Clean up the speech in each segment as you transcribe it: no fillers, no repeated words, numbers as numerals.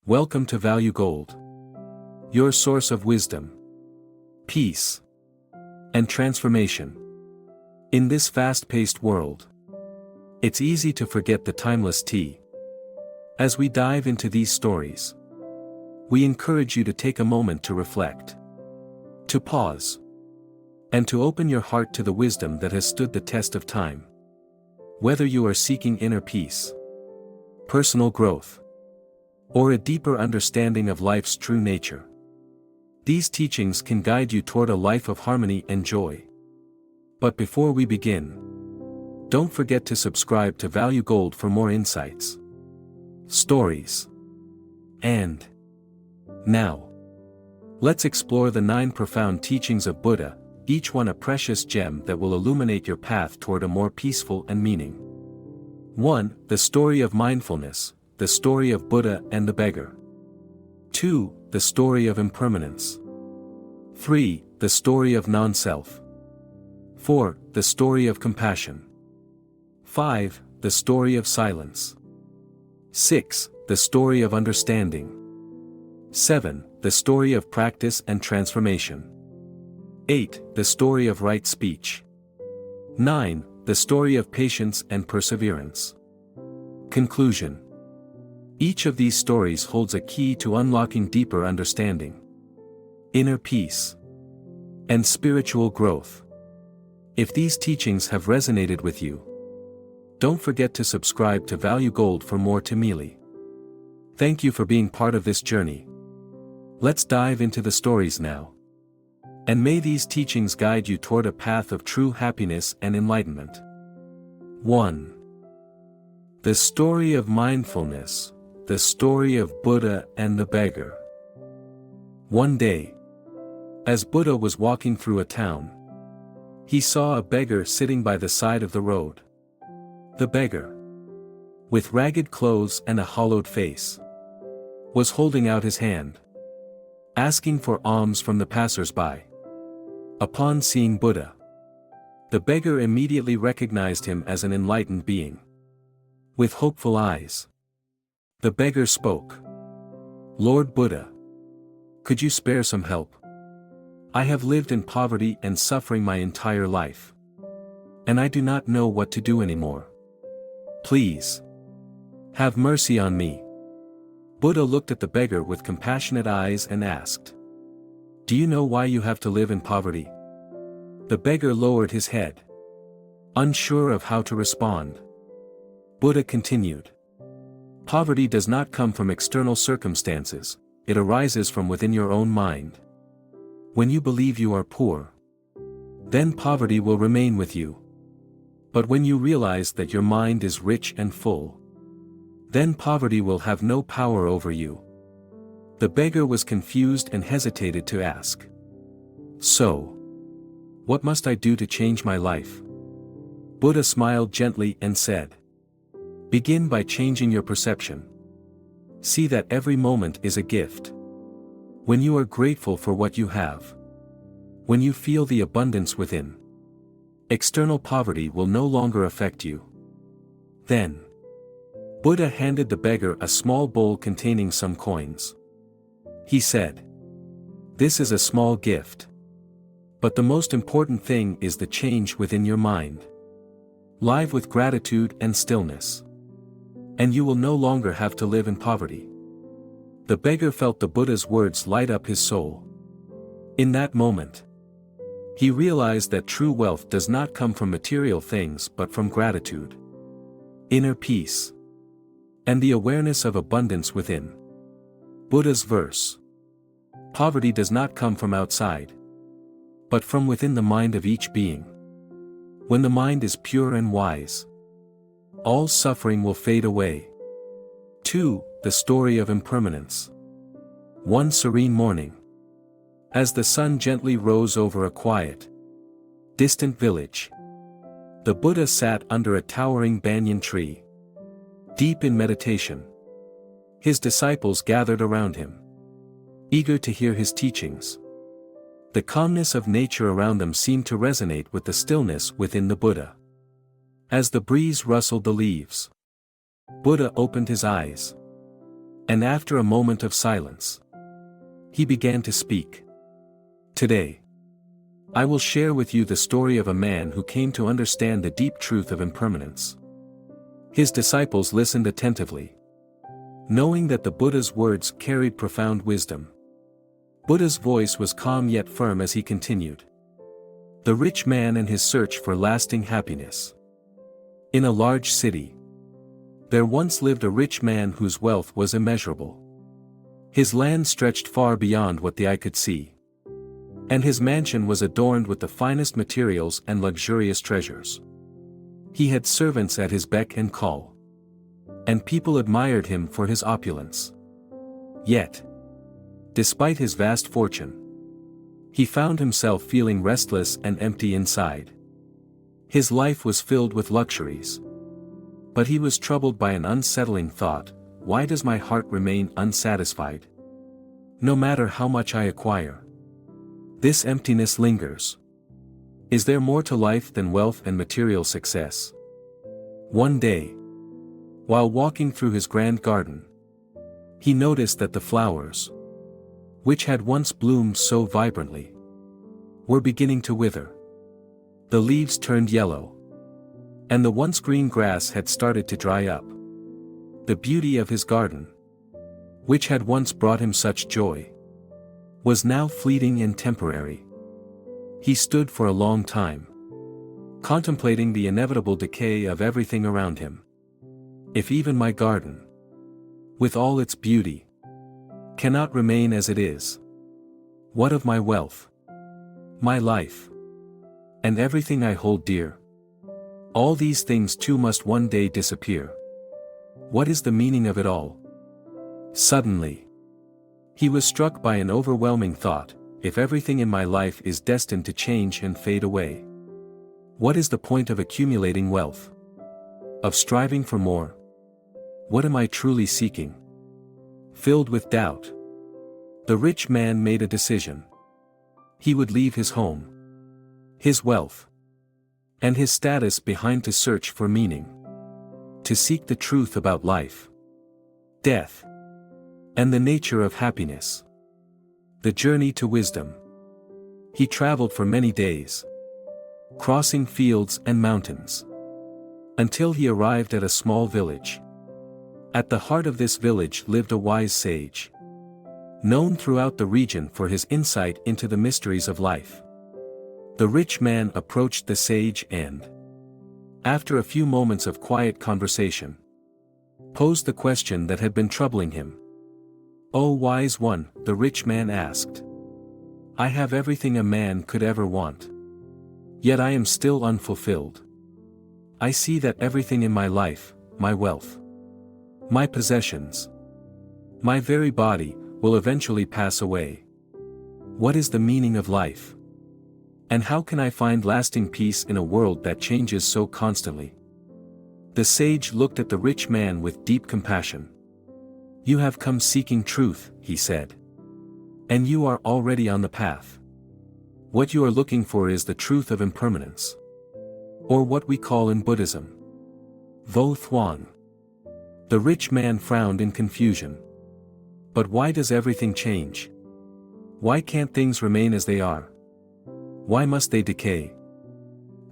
Welcome to ValueGold, your source of wisdom, peace, and transformation. In this fast-paced world, it's easy to forget the timeless tea. As we dive into these stories, we encourage you to take a moment to reflect, to pause, and to open your heart to the wisdom that has stood the test of time. Whether you are seeking inner peace, personal growth, or a deeper understanding of life's true nature, these teachings can guide you toward a life of harmony and joy. But before we begin, don't forget to subscribe to ValueGold for more insights, stories, and now, let's explore the 9 profound teachings of Buddha, each one a precious gem that will illuminate your path toward a more peaceful and meaning. 1. The Story of Mindfulness, the story of Buddha and the Beggar. 2. The Story of Impermanence. 3. The Story of Non-Self. 4. The Story of Compassion. 5. The Story of Silence. 6. The Story of Understanding. 7. The Story of Practice and Transformation. 8. The Story of Right Speech. 9. The Story of Patience and Perseverance. Conclusion. Each of these stories holds a key to unlocking deeper understanding, inner peace, and spiritual growth. If these teachings have resonated with you, don't forget to subscribe to ValueGold for more Tamili. Thank you for being part of this journey. Let's dive into the stories now. And may these teachings guide you toward a path of true happiness and enlightenment. 1. The Story of Mindfulness, the story of Buddha and the Beggar. One day, as Buddha was walking through a town, he saw a beggar sitting by the side of the road. The beggar, with ragged clothes and a hollowed face, was holding out his hand, asking for alms from the passers-by. Upon seeing Buddha, the beggar immediately recognized him as an enlightened being. With hopeful eyes, the beggar spoke. "Lord Buddha, could you spare some help? I have lived in poverty and suffering my entire life, and I do not know what to do anymore. Please, have mercy on me." Buddha looked at the beggar with compassionate eyes and asked, "Do you know why you have to live in poverty?" The beggar lowered his head, unsure of how to respond. Buddha continued, "Poverty does not come from external circumstances, it arises from within your own mind. When you believe you are poor, then poverty will remain with you. But when you realize that your mind is rich and full, then poverty will have no power over you." The beggar was confused and hesitated to ask, "So, what must I do to change my life?" Buddha smiled gently and said, "Begin by changing your perception. See that every moment is a gift. When you are grateful for what you have, when you feel the abundance within, external poverty will no longer affect you." Then, Buddha handed the beggar a small bowl containing some coins. He said, "This is a small gift. But the most important thing is the change within your mind. Live with gratitude and stillness, and you will no longer have to live in poverty." The beggar felt the Buddha's words light up his soul. In that moment, he realized that true wealth does not come from material things but from gratitude, inner peace, and the awareness of abundance within. Buddha's verse: "Poverty does not come from outside, but from within the mind of each being. When the mind is pure and wise, all suffering will fade away." 2. The Story of Impermanence. One serene morning, as the sun gently rose over a quiet, distant village, the Buddha sat under a towering banyan tree, deep in meditation. His disciples gathered around him, eager to hear his teachings. The calmness of nature around them seemed to resonate with the stillness within the Buddha. As the breeze rustled the leaves, Buddha opened his eyes, And after a moment of silence, he began to speak. Today, I will share with you the story of a man who came to understand the deep truth of impermanence. His disciples listened attentively, knowing that the Buddha's words carried profound wisdom. Buddha's voice was calm yet firm as he continued. The rich man and his search for lasting happiness. In a large city, there once lived a rich man whose wealth was immeasurable. His land stretched far beyond what the eye could see, and his mansion was adorned with the finest materials and luxurious treasures. He had servants at his beck and call, and people admired him for his opulence. Yet, despite his vast fortune, he found himself feeling restless and empty inside. His life was filled with luxuries, but he was troubled by an unsettling thought: why does my heart remain unsatisfied? No matter how much I acquire, this emptiness lingers. Is there more to life than wealth and material success? One day, while walking through his grand garden, he noticed that the flowers, which had once bloomed so vibrantly, were beginning to wither. The leaves turned yellow, and the once green grass had started to dry up. The beauty of his garden, which had once brought him such joy, was now fleeting and temporary. He stood for a long time, contemplating the inevitable decay of everything around him. If even my garden, with all its beauty, cannot remain as it is, what of my wealth, my life, and everything I hold dear? All these things too must one day disappear. What is the meaning of it all? Suddenly, he was struck by an overwhelming thought: if everything in my life is destined to change and fade away, what is the point of accumulating wealth? Of striving for more? What am I truly seeking? Filled with doubt, the rich man made a decision. He would leave his home, his wealth, and his status behind to search for meaning, to seek the truth about life, death, and the nature of happiness. The journey to wisdom. He traveled for many days, crossing fields and mountains, until he arrived at a small village. At the heart of this village lived a wise sage, known throughout the region for his insight into the mysteries of life. The rich man approached the sage and, after a few moments of quiet conversation, posed the question that had been troubling him. "O wise one," the rich man asked, "I have everything a man could ever want. Yet I am still unfulfilled. I see that everything in my life, my wealth, my possessions, my very body, will eventually pass away. What is the meaning of life? And how can I find lasting peace in a world that changes so constantly?" The sage looked at the rich man with deep compassion. "You have come seeking truth," he said. "And you are already on the path. What you are looking for is the truth of impermanence, or what we call in Buddhism, Vo Thuan." The rich man frowned in confusion. But why does everything change? Why can't things remain as they are? Why must they decay?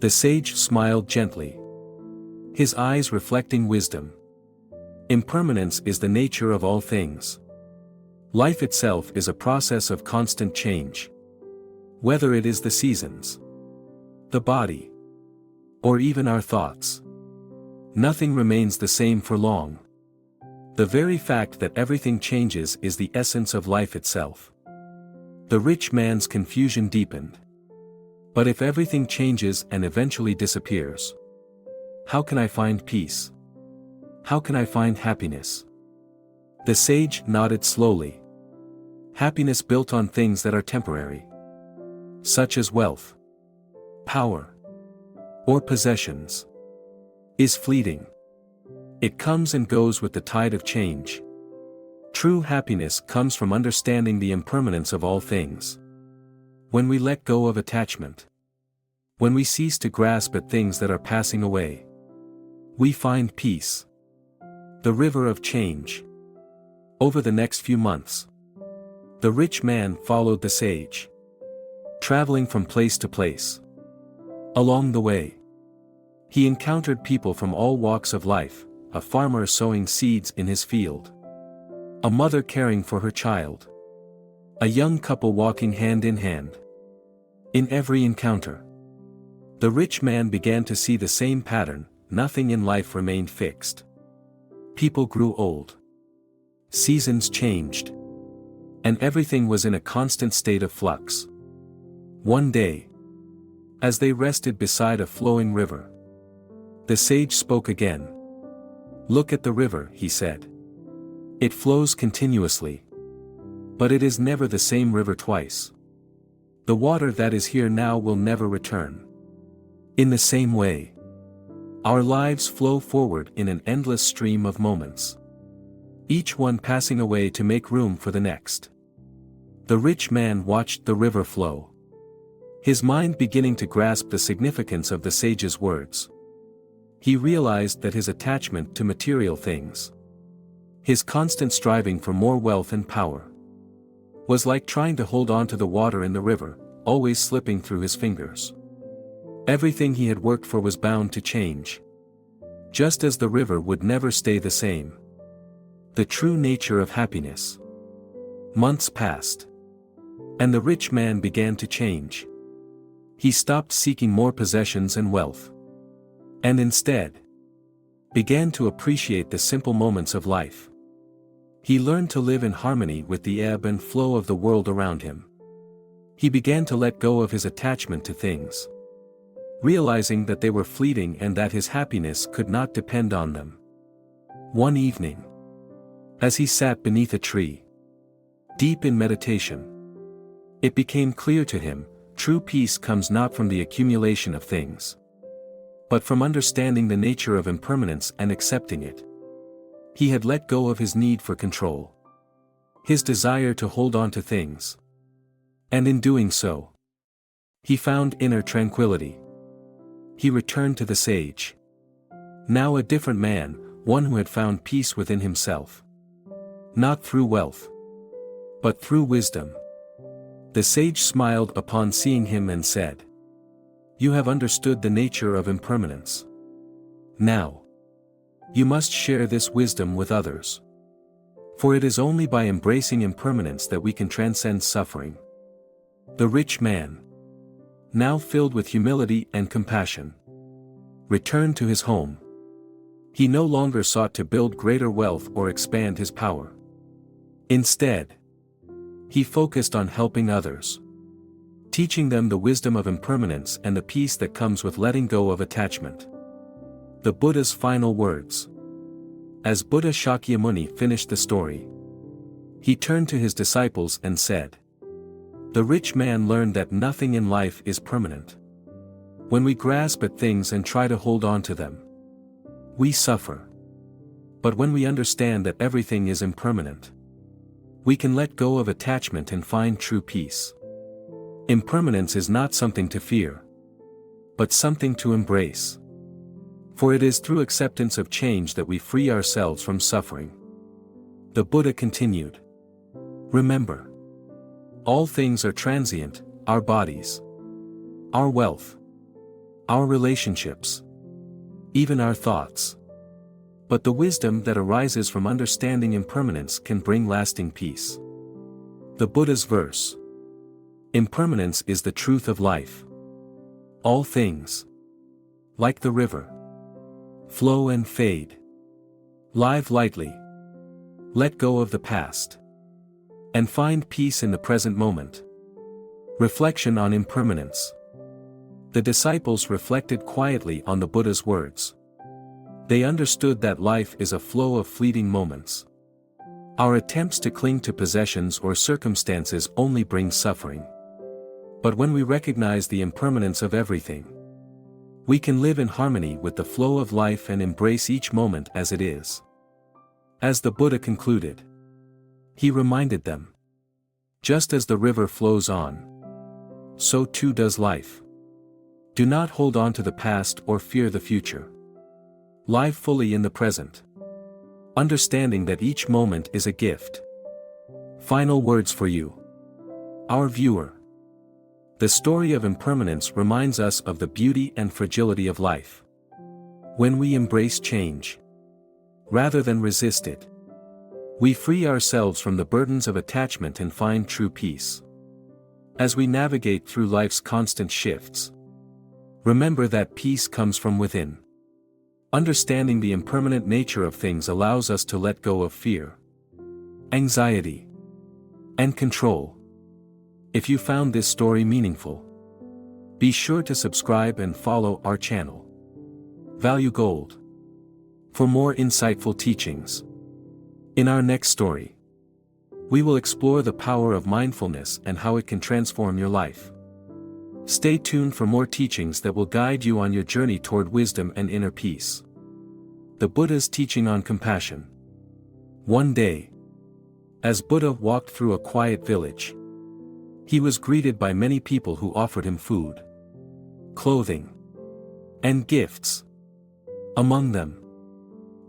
The sage smiled gently, his eyes reflecting wisdom. Impermanence is the nature of all things. Life itself is a process of constant change. Whether it is the seasons, the body, or even our thoughts, nothing remains the same for long. The very fact that everything changes is the essence of life itself. The rich man's confusion deepened. But if everything changes and eventually disappears, how can I find peace? How can I find happiness? The sage nodded slowly. Happiness built on things that are temporary, such as wealth, power, or possessions, is fleeting. It comes and goes with the tide of change. True happiness comes from understanding the impermanence of all things. When we let go of attachment, when we cease to grasp at things that are passing away, we find peace. The river of change. Over the next few months, the rich man followed the sage, traveling from place to place. Along the way, he encountered people from all walks of life, a farmer sowing seeds in his field, a mother caring for her child, a young couple walking hand in hand. In every encounter, the rich man began to see the same pattern: nothing in life remained fixed. People grew old. Seasons changed. And everything was in a constant state of flux. One day, as they rested beside a flowing river, the sage spoke again. "Look at the river," he said. "It flows continuously. But it is never the same river twice. The water that is here now will never return. In the same way, our lives flow forward in an endless stream of moments, each one passing away to make room for the next." The rich man watched the river flow, his mind beginning to grasp the significance of the sage's words. He realized that his attachment to material things, his constant striving for more wealth and power, was like trying to hold on to the water in the river, always slipping through his fingers. Everything he had worked for was bound to change, just as the river would never stay the same. The true nature of happiness. Months passed, and the rich man began to change. He stopped seeking more possessions and wealth, and instead began to appreciate the simple moments of life. He learned to live in harmony with the ebb and flow of the world around him. He began to let go of his attachment to things, realizing that they were fleeting and that his happiness could not depend on them. One evening, as he sat beneath a tree, deep in meditation, it became clear to him: true peace comes not from the accumulation of things, but from understanding the nature of impermanence and accepting it. He had let go of his need for control, his desire to hold on to things. And in doing so, he found inner tranquility. He returned to the sage, now a different man, one who had found peace within himself. Not through wealth, but through wisdom. The sage smiled upon seeing him and said, "You have understood the nature of impermanence. Now, you must share this wisdom with others. For it is only by embracing impermanence that we can transcend suffering." The rich man, now filled with humility and compassion, returned to his home. He no longer sought to build greater wealth or expand his power. Instead, he focused on helping others, teaching them the wisdom of impermanence and the peace that comes with letting go of attachment. The Buddha's final words. As Buddha Shakyamuni finished the story, he turned to his disciples and said, "The rich man learned that nothing in life is permanent. When we grasp at things and try to hold on to them, we suffer. But when we understand that everything is impermanent, we can let go of attachment and find true peace. Impermanence is not something to fear, but something to embrace. For it is through acceptance of change that we free ourselves from suffering." The Buddha continued, "Remember, all things are transient: our bodies, our wealth, our relationships, even our thoughts. But the wisdom that arises from understanding impermanence can bring lasting peace." The Buddha's verse. Impermanence is the truth of life. All things, like the river, flow and fade. Live lightly. Let go of the past, and find peace in the present moment. Reflection on impermanence. The disciples reflected quietly on the Buddha's words. They understood that life is a flow of fleeting moments. Our attempts to cling to possessions or circumstances only bring suffering. But when we recognize the impermanence of everything, we can live in harmony with the flow of life and embrace each moment as it is. As the Buddha concluded, he reminded them, "Just as the river flows on, so too does life. Do not hold on to the past or fear the future. Live fully in the present. understanding that each moment is a gift. Final words for you, our viewer. The story of impermanence reminds us of the beauty and fragility of life. When we embrace change, rather than resist it, we free ourselves from the burdens of attachment and find true peace. As we navigate through life's constant shifts, remember that peace comes from within. Understanding the impermanent nature of things allows us to let go of fear, anxiety, and control. If you found this story meaningful, be sure to subscribe and follow our channel, ValueGold, for more insightful teachings. In our next story, we will explore the power of mindfulness and how it can transform your life. Stay tuned for more teachings that will guide you on your journey toward wisdom and inner peace. The Buddha's teaching on compassion. One day, as Buddha walked through a quiet village, he was greeted by many people who offered him food, clothing, and gifts. Among them,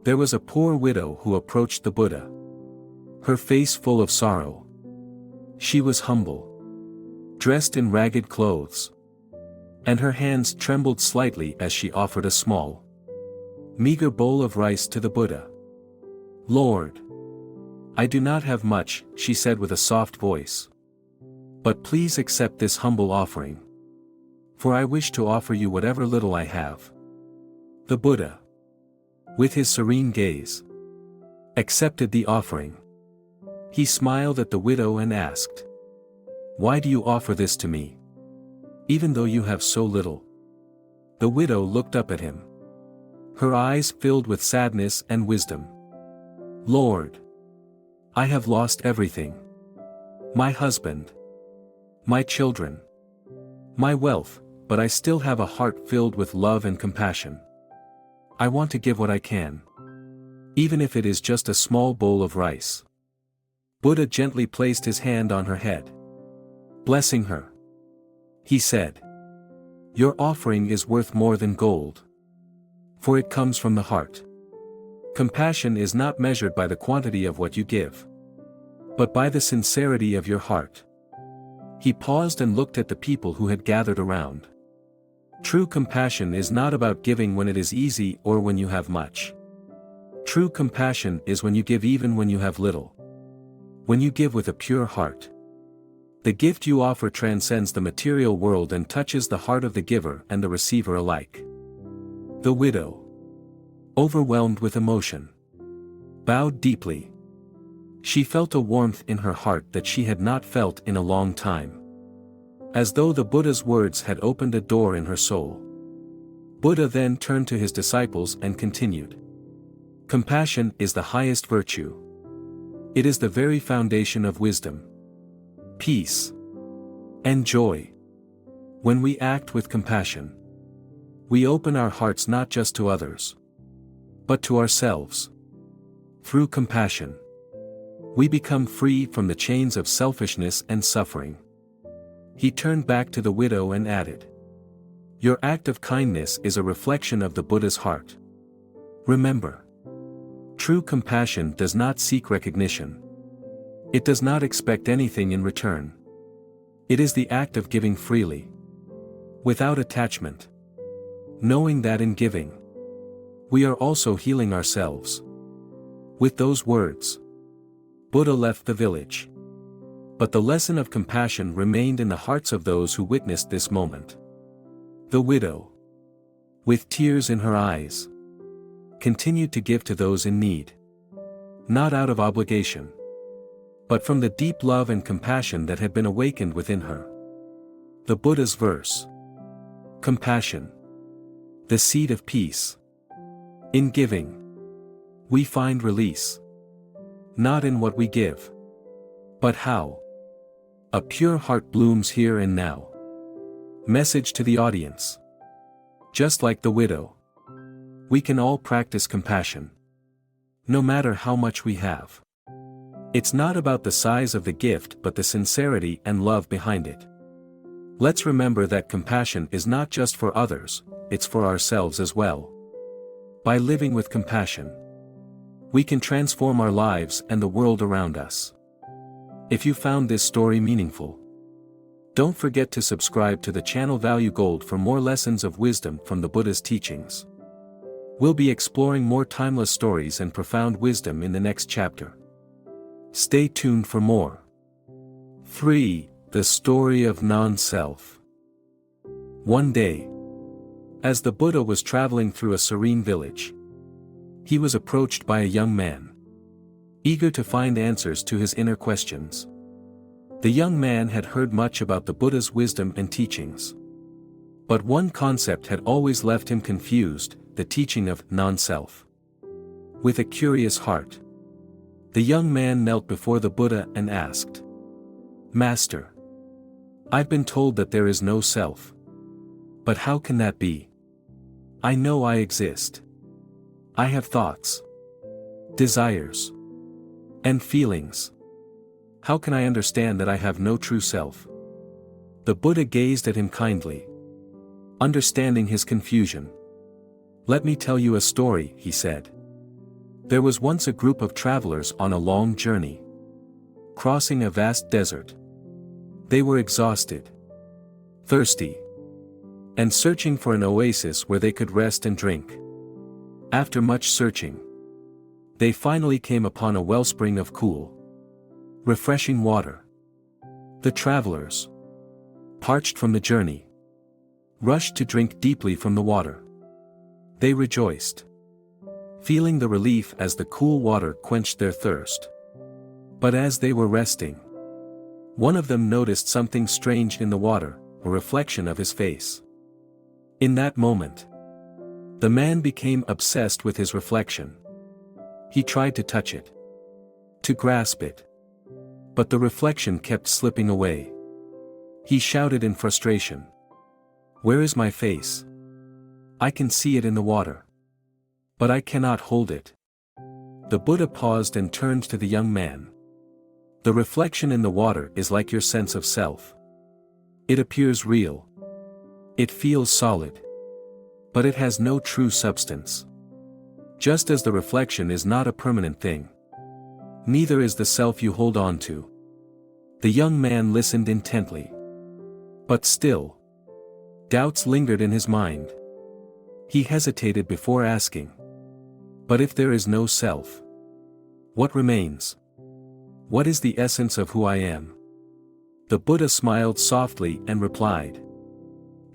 there was a poor widow who approached the Buddha, her face full of sorrow. She was humble, dressed in ragged clothes, and her hands trembled slightly as she offered a small, meager bowl of rice to the Buddha. "Lord, I do not have much," she said with a soft voice. "But please accept this humble offering, for I wish to offer you whatever little I have." The Buddha, with his serene gaze, accepted the offering. He smiled at the widow and asked, "Why do you offer this to me, even though you have so little?" The widow looked up at him, her eyes filled with sadness and wisdom. "Lord, I have lost everything. My husband, my children, my wealth, but I still have a heart filled with love and compassion. I want to give what I can, even if it is just a small bowl of rice." Buddha gently placed his hand on her head. Blessing her, he said, "Your offering is worth more than gold, for it comes from the heart. Compassion is not measured by the quantity of what you give, but by the sincerity of your heart." He paused and looked at the people who had gathered around. True compassion is not about giving when it is easy or when you have much. True compassion is when you give even when you have little. When you give with a pure heart, the gift you offer transcends the material world and touches the heart of the giver and the receiver alike. The widow, overwhelmed with emotion, bowed deeply. She felt a warmth in her heart that she had not felt in a long time, as though the Buddha's words had opened a door in her soul. Buddha then turned to his disciples and continued, "Compassion is the highest virtue. It is the very foundation of wisdom, peace, and joy. When we act with compassion, we open our hearts not just to others, but to ourselves. Through compassion, we become free from the chains of selfishness and suffering." He turned back to the widow and added, "Your act of kindness is a reflection of the Buddha's heart. Remember, true compassion does not seek recognition. It does not expect anything in return. It is the act of giving freely, without attachment, knowing that in giving, we are also healing ourselves." With those words, Buddha left the village. But the lesson of compassion remained in the hearts of those who witnessed this moment. The widow, with tears in her eyes, continued to give to those in need, not out of obligation, but from the deep love and compassion that had been awakened within her. The Buddha's verse: compassion, the seed of peace. In giving, we find release. Not in what we give, but how. A pure heart blooms here and now. Message to the audience: just like the widow, we can all practice compassion, no matter how much we have. It's not about the size of the gift but the sincerity and love behind it. Let's remember that compassion is not just for others, it's for ourselves as well. By living with compassion, We can transform our lives and the world around us. If you found this story meaningful, don't forget to subscribe to the channel ValueGold for more lessons of wisdom from the Buddha's teachings. We'll be exploring more timeless stories and profound wisdom in the next chapter. Stay tuned for more. 3. The Story of Non-Self. One day, as the Buddha was traveling through a serene village, he was approached by a young man, eager to find answers to his inner questions. The young man had heard much about the Buddha's wisdom and teachings. But one concept had always left him confused: the teaching of non-self. With a curious heart, the young man knelt before the Buddha and asked, "Master, I've been told that there is no self. But how can that be? I know I exist. I have thoughts, desires, and feelings. How can I understand that I have no true self?" The Buddha gazed at him kindly, understanding his confusion. "Let me tell you a story," he said. "There was once a group of travelers on a long journey, crossing a vast desert. They were exhausted, thirsty, and searching for an oasis where they could rest and drink. After much searching, they finally came upon a wellspring of cool, refreshing water. The travelers, parched from the journey, rushed to drink deeply from the water. They rejoiced, feeling the relief as the cool water quenched their thirst. But as they were resting, one of them noticed something strange in the water, a reflection of his face. In that moment, the man became obsessed with his reflection. He tried to touch it, to grasp it. But the reflection kept slipping away. He shouted in frustration, "Where is my face? I can see it in the water, but I cannot hold it." The Buddha paused and turned to the young man. "The reflection in the water is like your sense of self. It appears real. It feels solid. But it has no true substance. Just as the reflection is not a permanent thing, neither is the self you hold on to." The young man listened intently. But still, doubts lingered in his mind. He hesitated before asking, "But if there is no self, what remains? What is the essence of who I am?" The Buddha smiled softly and replied,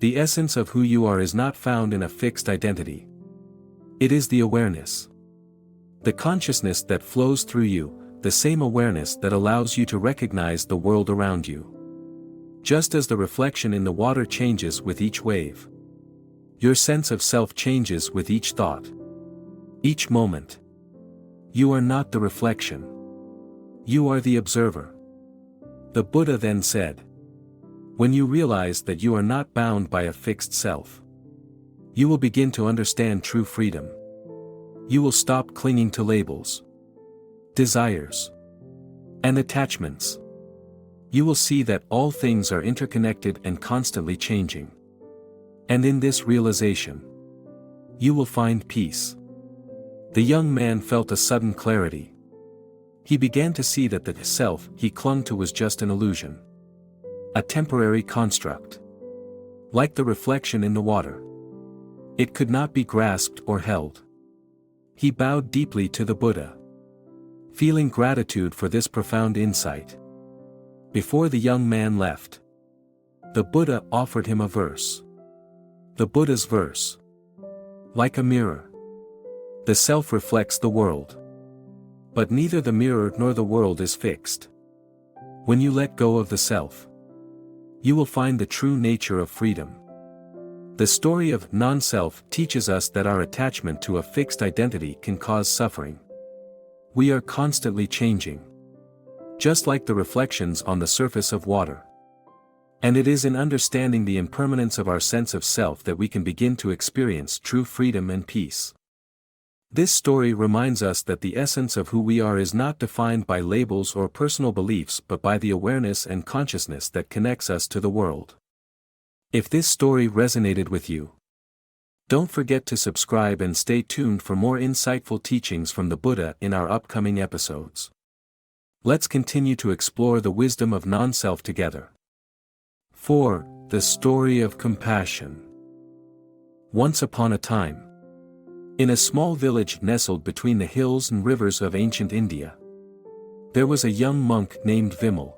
"The essence of who you are is not found in a fixed identity. It is the awareness, the consciousness that flows through you, the same awareness that allows you to recognize the world around you. Just as the reflection in the water changes with each wave, your sense of self changes with each thought, each moment. You are not the reflection. You are the observer." The Buddha then said, "When you realize that you are not bound by a fixed self, you will begin to understand true freedom. You will stop clinging to labels, desires, and attachments. You will see that all things are interconnected and constantly changing. And in this realization, you will find peace." The young man felt a sudden clarity. He began to see that the self he clung to was just an illusion, a temporary construct. Like the reflection in the water, it could not be grasped or held. He bowed deeply to the Buddha, feeling gratitude for this profound insight. Before the young man left, the Buddha offered him a verse. The Buddha's verse: "Like a mirror, the self reflects the world. But neither the mirror nor the world is fixed. When you let go of the self, you will find the true nature of freedom." The story of non-self teaches us that our attachment to a fixed identity can cause suffering. We are constantly changing, just like the reflections on the surface of water. And it is in understanding the impermanence of our sense of self that we can begin to experience true freedom and peace. This story reminds us that the essence of who we are is not defined by labels or personal beliefs but by the awareness and consciousness that connects us to the world. If this story resonated with you, Don't forget to subscribe and stay tuned for more insightful teachings from the Buddha in our upcoming episodes. Let's continue to explore the wisdom of non-self together. 4. The Story of Compassion. Once upon a time, in a small village nestled between the hills and rivers of ancient India, there was a young monk named Vimal.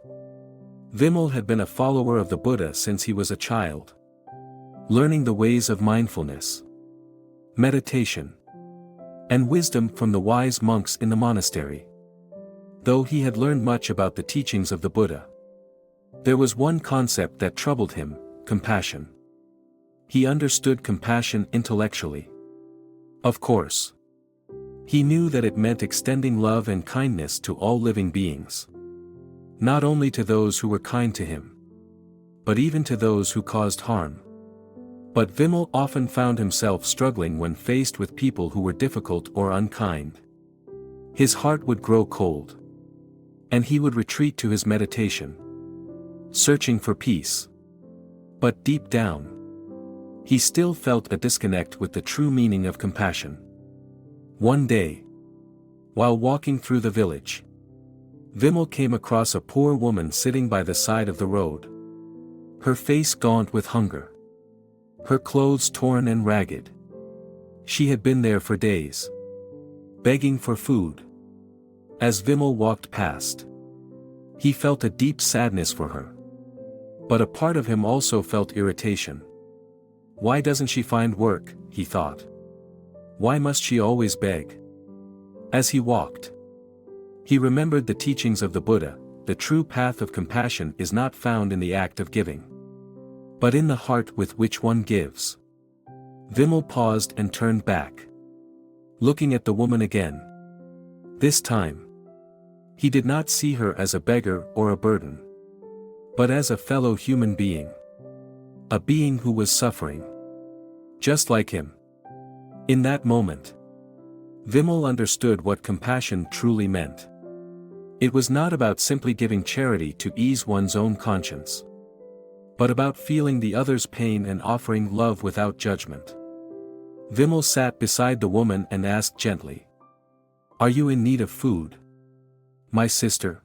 Vimal had been a follower of the Buddha since he was a child, learning the ways of mindfulness, meditation, and wisdom from the wise monks in the monastery. Though he had learned much about the teachings of the Buddha, there was one concept that troubled him: compassion. He understood compassion intellectually. Of course, he knew that it meant extending love and kindness to all living beings, not only to those who were kind to him, but even to those who caused harm. But Vimal often found himself struggling when faced with people who were difficult or unkind. His heart would grow cold, and he would retreat to his meditation, searching for peace. But deep down, he still felt a disconnect with the true meaning of compassion. One day, while walking through the village, Vimal came across a poor woman sitting by the side of the road, her face gaunt with hunger, her clothes torn and ragged. She had been there for days, begging for food. As Vimal walked past, he felt a deep sadness for her. But a part of him also felt irritation. Why doesn't she find work, he thought. Why must she always beg? As he walked, he remembered the teachings of the Buddha: the true path of compassion is not found in the act of giving, but in the heart with which one gives. Vimal paused and turned back, looking at the woman again. This time, he did not see her as a beggar or a burden, but as a fellow human being. A being who was suffering, just like him. In that moment, Vimal understood what compassion truly meant. It was not about simply giving charity to ease one's own conscience, but about feeling the other's pain and offering love without judgment. Vimal sat beside the woman and asked gently, "Are you in need of food, my sister?"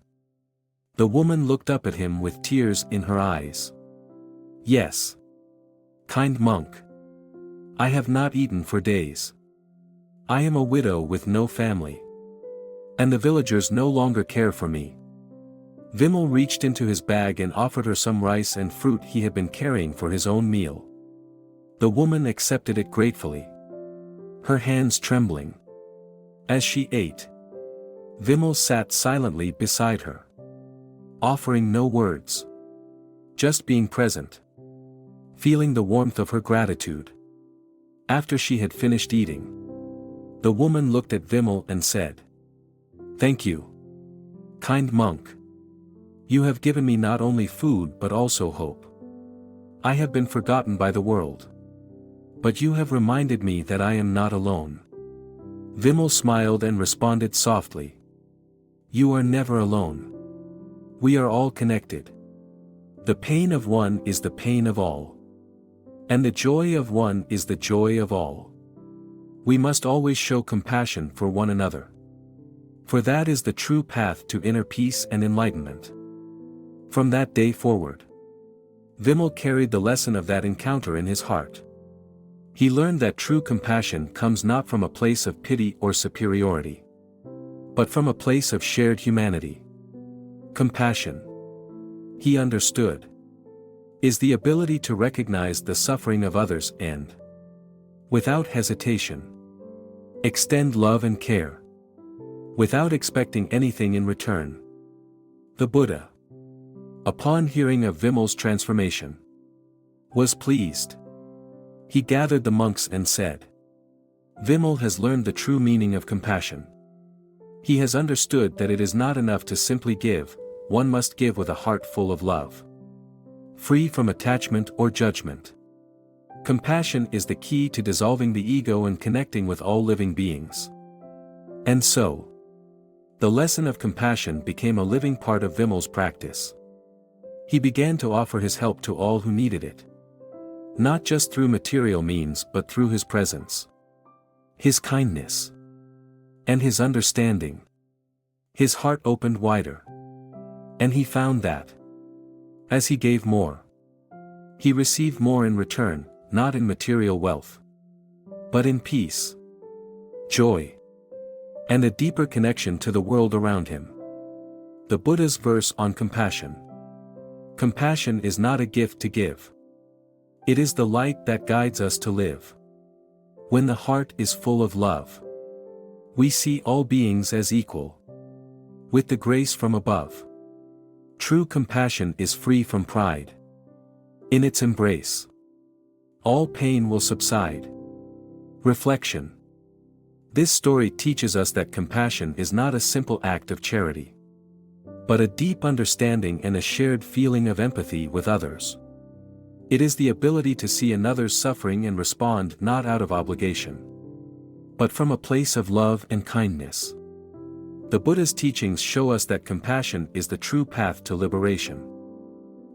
The woman looked up at him with tears in her eyes. "Yes, kind monk. I have not eaten for days. I am a widow with no family, and the villagers no longer care for me." Vimal reached into his bag and offered her some rice and fruit he had been carrying for his own meal. The woman accepted it gratefully, her hands trembling. As she ate, Vimal sat silently beside her, offering no words, just being present, feeling the warmth of her gratitude. After she had finished eating, the woman looked at Vimal and said, "Thank you, kind monk. You have given me not only food but also hope. I have been forgotten by the world, but you have reminded me that I am not alone." Vimal smiled and responded softly, "You are never alone. We are all connected. The pain of one is the pain of all, and the joy of one is the joy of all. We must always show compassion for one another, for that is the true path to inner peace and enlightenment." From that day forward, Vimal carried the lesson of that encounter in his heart. He learned that true compassion comes not from a place of pity or superiority, but from a place of shared humanity. Compassion, he understood, is the ability to recognize the suffering of others and, without hesitation, extend love and care, without expecting anything in return. The Buddha, upon hearing of Vimal's transformation, was pleased. He gathered the monks and said, "Vimal has learned the true meaning of compassion. He has understood that it is not enough to simply give, one must give with a heart full of love, free from attachment or judgment. Compassion is the key to dissolving the ego and connecting with all living beings." And so, the lesson of compassion became a living part of Vimal's practice. He began to offer his help to all who needed it, not just through material means but through his presence, his kindness, and his understanding. His heart opened wider. And he found that, as he gave more, he received more in return, not in material wealth, but in peace, joy, and a deeper connection to the world around him. The Buddha's verse on compassion. Compassion is not a gift to give. It is the light that guides us to live. When the heart is full of love, we see all beings as equal, with the grace from above. True compassion is free from pride. In its embrace, all pain will subside. Reflection. This story teaches us that compassion is not a simple act of charity, but a deep understanding and a shared feeling of empathy with others. It is the ability to see another's suffering and respond not out of obligation, but from a place of love and kindness. The Buddha's teachings show us that compassion is the true path to liberation.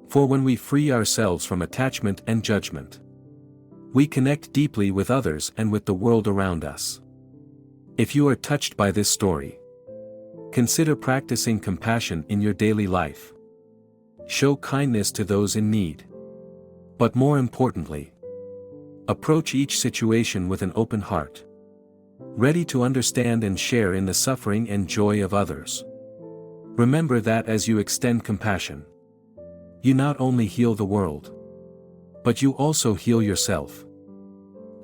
For when we free ourselves from attachment and judgment, we connect deeply with others and with the world around us. If you are touched by this story, consider practicing compassion in your daily life. Show kindness to those in need. But more importantly, approach each situation with an open heart, ready to understand and share in the suffering and joy of others. Remember that as you extend compassion, you not only heal the world, but you also heal yourself.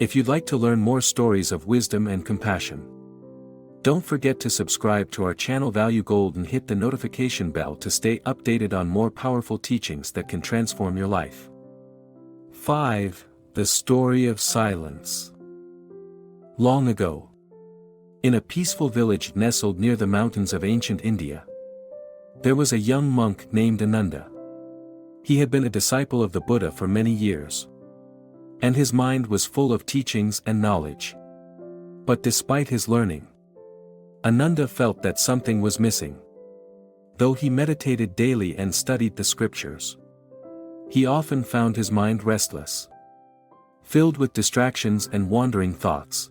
If you'd like to learn more stories of wisdom and compassion, don't forget to subscribe to our channel ValueGold and hit the notification bell to stay updated on more powerful teachings that can transform your life. 5. The Story of Silence. Long ago, in a peaceful village nestled near the mountains of ancient India, there was a young monk named Ananda. He had been a disciple of the Buddha for many years, and his mind was full of teachings and knowledge. But despite his learning, Ananda felt that something was missing. Though he meditated daily and studied the scriptures, he often found his mind restless, filled with distractions and wandering thoughts.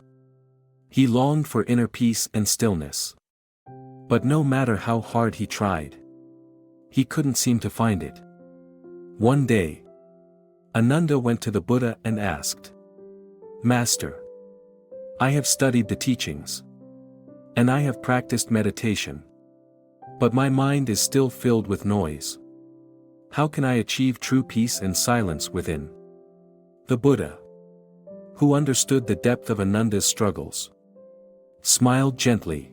He longed for inner peace and stillness. But no matter how hard he tried, he couldn't seem to find it. One day, Ananda went to the Buddha and asked, "Master, I have studied the teachings, and I have practiced meditation, but my mind is still filled with noise. How can I achieve true peace and silence within?" The Buddha, who understood the depth of Ananda's struggles, smiled gently.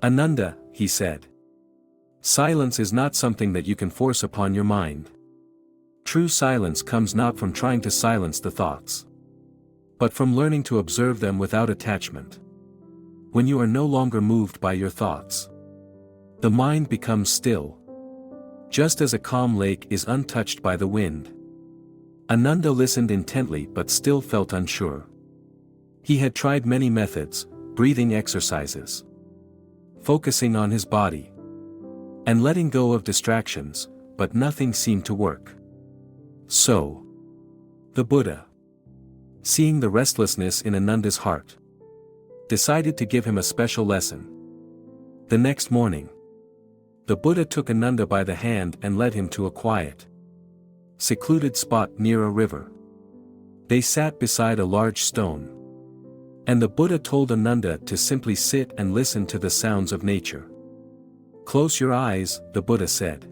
"Ananda," he said, "silence is not something that you can force upon your mind. True silence comes not from trying to silence the thoughts, but from learning to observe them without attachment. When you are no longer moved by your thoughts, the mind becomes still, just as a calm lake is untouched by the wind." Ananda listened intently but still felt unsure. He had tried many methods, breathing exercises, focusing on his body, and letting go of distractions, but nothing seemed to work. So, the Buddha, seeing the restlessness in Ananda's heart, decided to give him a special lesson. The next morning, the Buddha took Ananda by the hand and led him to a quiet, secluded spot near a river. They sat beside a large stone, and the Buddha told Ananda to simply sit and listen to the sounds of nature. "Close your eyes," the Buddha said,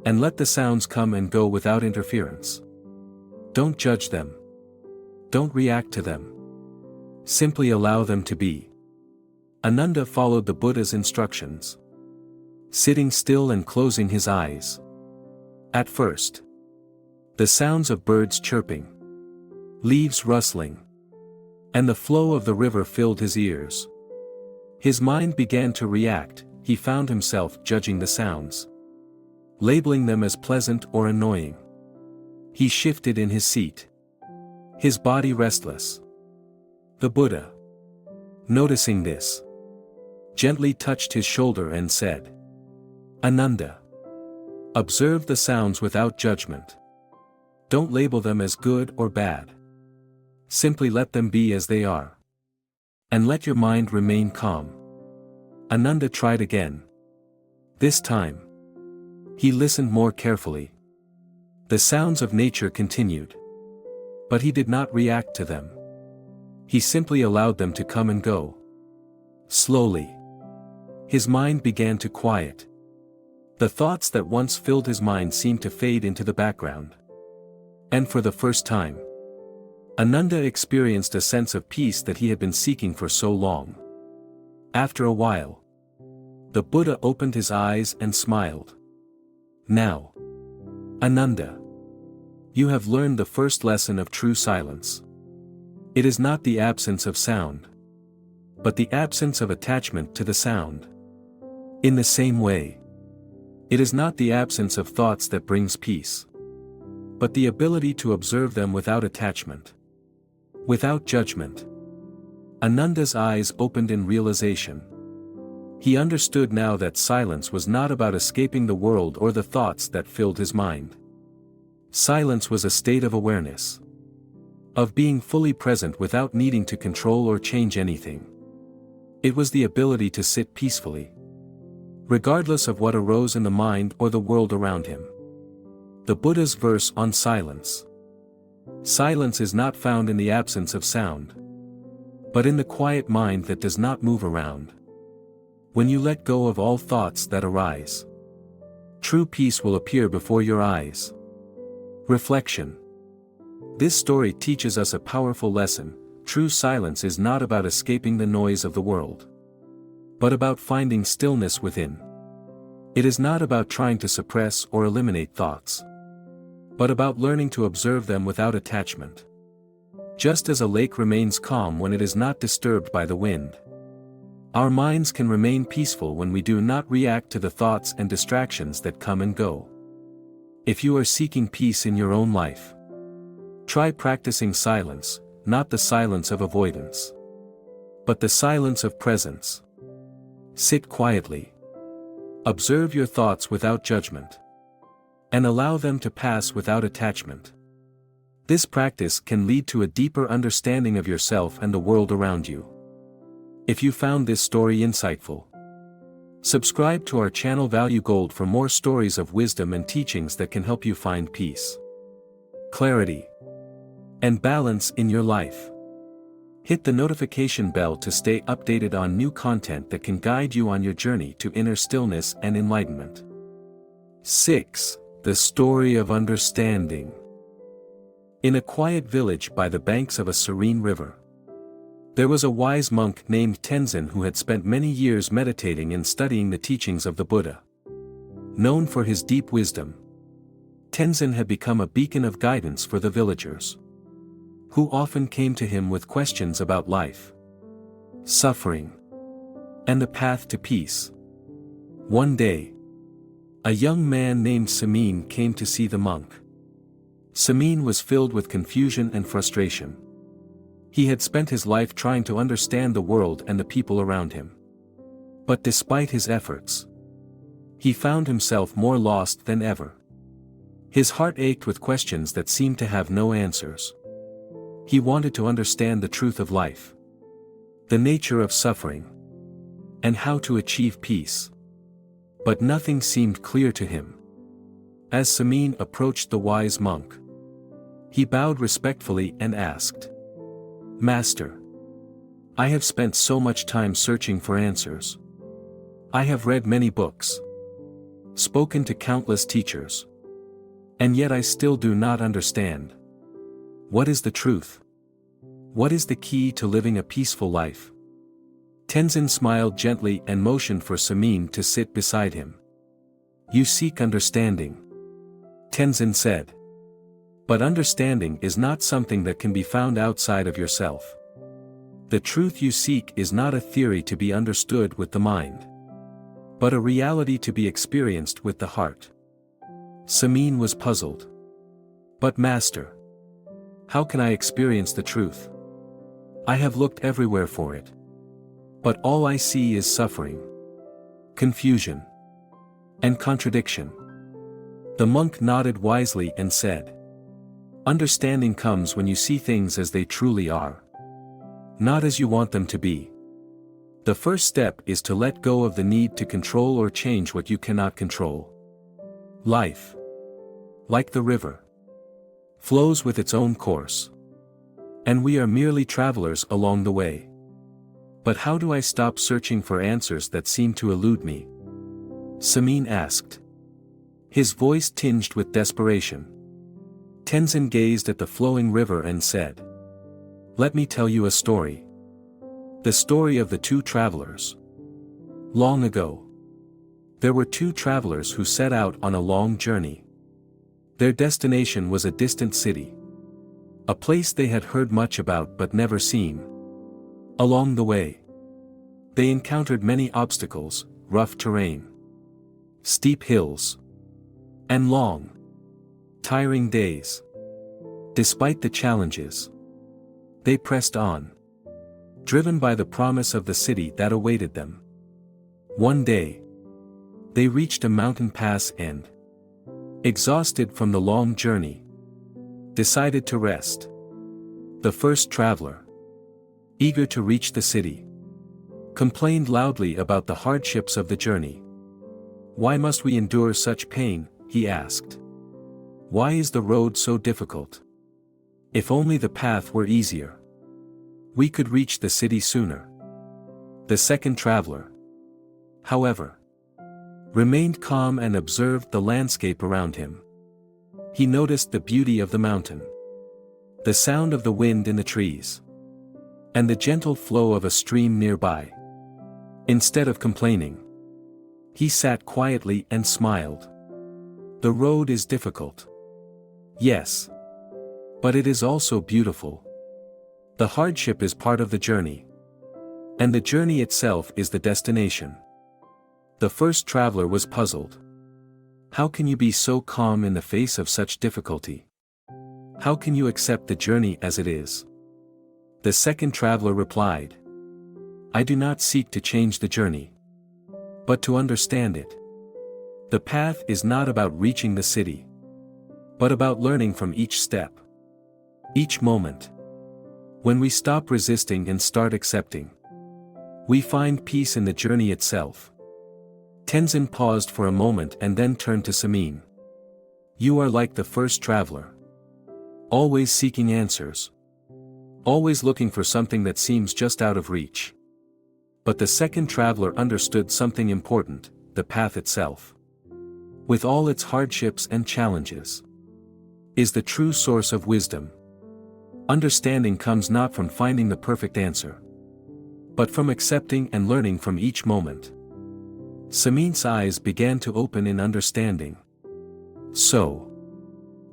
"and let the sounds come and go without interference. Don't judge them. Don't react to them. Simply allow them to be." Ananda followed the Buddha's instructions, sitting still and closing his eyes. At first, the sounds of birds chirping, leaves rustling, and the flow of the river filled his ears. His mind began to react. He found himself judging the sounds, labeling them as pleasant or annoying. He shifted in his seat, his body restless. The Buddha, noticing this, gently touched his shoulder and said, "Ananda, observe the sounds without judgment. Don't label them as good or bad. Simply let them be as they are. And let your mind remain calm. Ananda tried again. This time, he listened more carefully. The sounds of nature continued. But he did not react to them. He simply allowed them to come and go. Slowly, his mind began to quiet. The thoughts that once filled his mind seemed to fade into the background. And for the first time, Ananda experienced a sense of peace that he had been seeking for so long. After a while, the Buddha opened his eyes and smiled. Now, Ananda, you have learned the first lesson of true silence. It is not the absence of sound, but the absence of attachment to the sound. In the same way, it is not the absence of thoughts that brings peace, but the ability to observe them without attachment, without judgment. Ananda's eyes opened in realization. He understood now that silence was not about escaping the world or the thoughts that filled his mind. Silence was a state of awareness, of being fully present without needing to control or change anything. It was the ability to sit peacefully, regardless of what arose in the mind or the world around him. The Buddha's verse on silence. Silence is not found in the absence of sound, but in the quiet mind that does not move around. When you let go of all thoughts that arise, true peace will appear before your eyes. Reflection. This story teaches us a powerful lesson. True silence is not about escaping the noise of the world, but about finding stillness within. It is not about trying to suppress or eliminate thoughts, but about learning to observe them without attachment. Just as a lake remains calm when it is not disturbed by the wind, our minds can remain peaceful when we do not react to the thoughts and distractions that come and go. If you are seeking peace in your own life, try practicing silence, not the silence of avoidance, but the silence of presence. Sit quietly. Observe your thoughts without judgment, and allow them to pass without attachment. This practice can lead to a deeper understanding of yourself and the world around you. If you found this story insightful, subscribe to our channel ValueGold for more stories of wisdom and teachings that can help you find peace, clarity, and balance in your life. Hit the notification bell to stay updated on new content that can guide you on your journey to inner stillness and enlightenment. 6. The Story of Understanding. In a quiet village by the banks of a serene river, there was a wise monk named Tenzin who had spent many years meditating and studying the teachings of the Buddha. Known for his deep wisdom, Tenzin had become a beacon of guidance for the villagers, who often came to him with questions about life, suffering, and the path to peace. One day, a young man named Samin came to see the monk. Samin was filled with confusion and frustration. He had spent his life trying to understand the world and the people around him. But despite his efforts, he found himself more lost than ever. His heart ached with questions that seemed to have no answers. He wanted to understand the truth of life, the nature of suffering, and how to achieve peace. But nothing seemed clear to him. As Samin approached the wise monk, he bowed respectfully and asked, "Master, I have spent so much time searching for answers. I have read many books, spoken to countless teachers, and yet I still do not understand. What is the truth? What is the key to living a peaceful life?" Tenzin smiled gently and motioned for Samin to sit beside him. "You seek understanding," Tenzin said. "But understanding is not something that can be found outside of yourself. The truth you seek is not a theory to be understood with the mind, but a reality to be experienced with the heart." Samin was puzzled. "But Master, how can I experience the truth? I have looked everywhere for it, but all I see is suffering, confusion, and contradiction." The monk nodded wisely and said, Understanding comes when you see things as they truly are, not as you want them to be. The first step is to let go of the need to control or change what you cannot control. Life, like the river, flows with its own course. And we are merely travelers along the way. But how do I stop searching for answers that seem to elude me? Samin asked, his voice tinged with desperation. Tenzin gazed at the flowing river and said, "Let me tell you a story. The story of the two travelers. Long ago, there were two travelers who set out on a long journey. Their destination was a distant city. A place they had heard much about but never seen. Along the way, they encountered many obstacles, rough terrain, steep hills, and long, tiring days. Despite the challenges, they pressed on, driven by the promise of the city that awaited them. One day, they reached a mountain pass and, exhausted from the long journey, decided to rest. The first traveler, eager to reach the city, complained loudly about the hardships of the journey. "Why must we endure such pain?" he asked. "Why is the road so difficult? If only the path were easier. We could reach the city sooner." The second traveler, however, remained calm and observed the landscape around him. He noticed the beauty of the mountain, the sound of the wind in the trees, and the gentle flow of a stream nearby. Instead of complaining, he sat quietly and smiled. "The road is difficult. Yes. But it is also beautiful. The hardship is part of the journey. And the journey itself is the destination." The first traveler was puzzled. How can you be so calm in the face of such difficulty? How can you accept the journey as it is? The second traveler replied, "I do not seek to change the journey, but to understand it. The path is not about reaching the city, but about learning from each step, each moment. When we stop resisting and start accepting, we find peace in the journey itself." Tenzin paused for a moment and then turned to Samin. "You are like the first traveler. Always seeking answers. Always looking for something that seems just out of reach. But the second traveler understood something important, the path itself, with all its hardships and challenges, is the true source of wisdom. Understanding comes not from finding the perfect answer, but from accepting and learning from each moment." Samin's eyes began to open in understanding. So,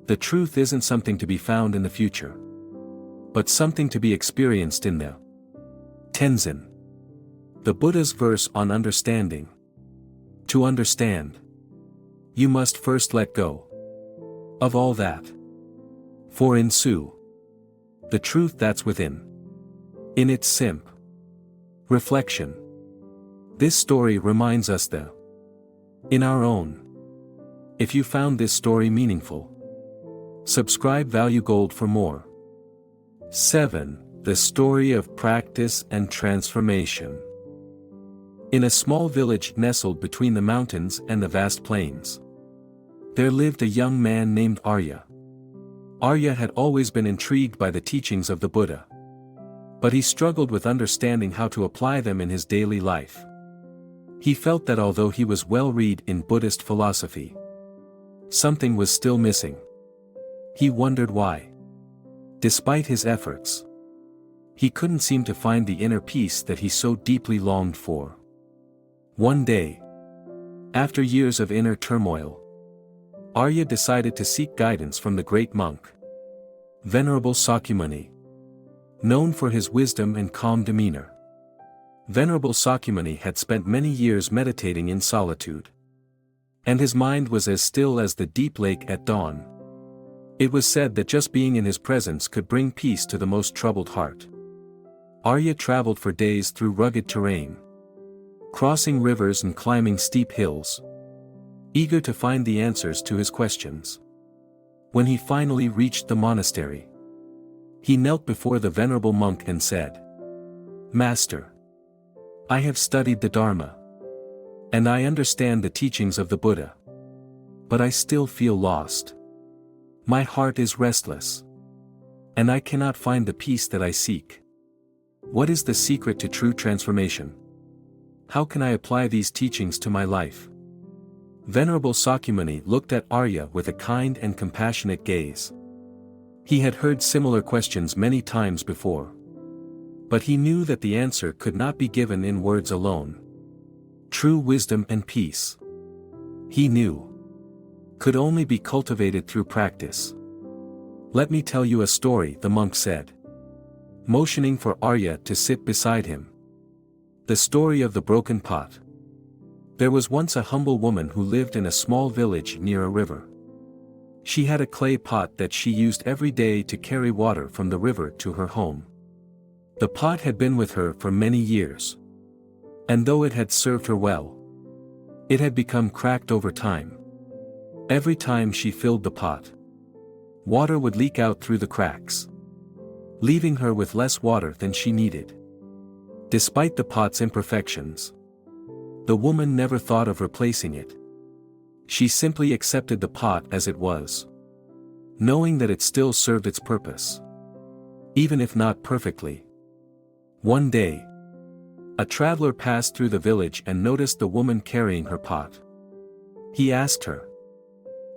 the truth isn't something to be found in the future, but something to be experienced in the Tenzin, the Buddha's verse on understanding. To understand, you must first let go of all that. For in Su, the truth that's within, in its simp. Reflection. This story reminds us that, in our own. If you found this story meaningful, subscribe ValueGold for more. 7. The Story of Practice and Transformation. In a small village nestled between the mountains and the vast plains, there lived a young man named Arya. Arya had always been intrigued by the teachings of the Buddha, but he struggled with understanding how to apply them in his daily life. He felt that although he was well-read in Buddhist philosophy, something was still missing. He wondered why, despite his efforts, he couldn't seem to find the inner peace that he so deeply longed for. One day, after years of inner turmoil, Arya decided to seek guidance from the great monk, Venerable Sakyamuni, known for his wisdom and calm demeanor. Venerable Sakyamuni had spent many years meditating in solitude, and his mind was as still as the deep lake at dawn. It was said that just being in his presence could bring peace to the most troubled heart. Arya traveled for days through rugged terrain, crossing rivers and climbing steep hills, eager to find the answers to his questions. When he finally reached the monastery, he knelt before the venerable monk and said, "Master, I have studied the Dharma, and I understand the teachings of the Buddha. But I still feel lost. My heart is restless, and I cannot find the peace that I seek. What is the secret to true transformation? How can I apply these teachings to my life?" Venerable Sakyamuni looked at Arya with a kind and compassionate gaze. He had heard similar questions many times before, but he knew that the answer could not be given in words alone. True wisdom and peace, he knew, could only be cultivated through practice. "Let me tell you a story," the monk said, motioning for Arya to sit beside him. The story of the broken pot. There was once a humble woman who lived in a small village near a river. She had a clay pot that she used every day to carry water from the river to her home. The pot had been with her for many years, and though it had served her well, it had become cracked over time. Every time she filled the pot, water would leak out through the cracks, leaving her with less water than she needed. Despite the pot's imperfections, the woman never thought of replacing it. She simply accepted the pot as it was, knowing that it still served its purpose, even if not perfectly. One day, a traveler passed through the village and noticed the woman carrying her pot. He asked her,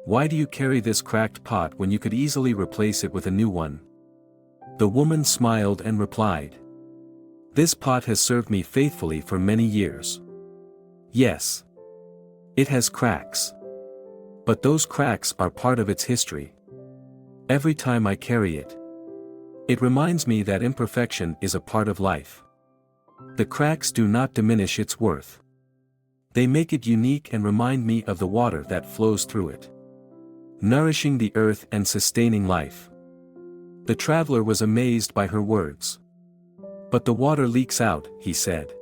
"Why do you carry this cracked pot when you could easily replace it with a new one?" The woman smiled and replied, "This pot has served me faithfully for many years. Yes, it has cracks, but those cracks are part of its history. Every time I carry it, it reminds me that imperfection is a part of life. The cracks do not diminish its worth. They make it unique and remind me of the water that flows through it, nourishing the earth and sustaining life." The traveler was amazed by her words. "But the water leaks out," he said.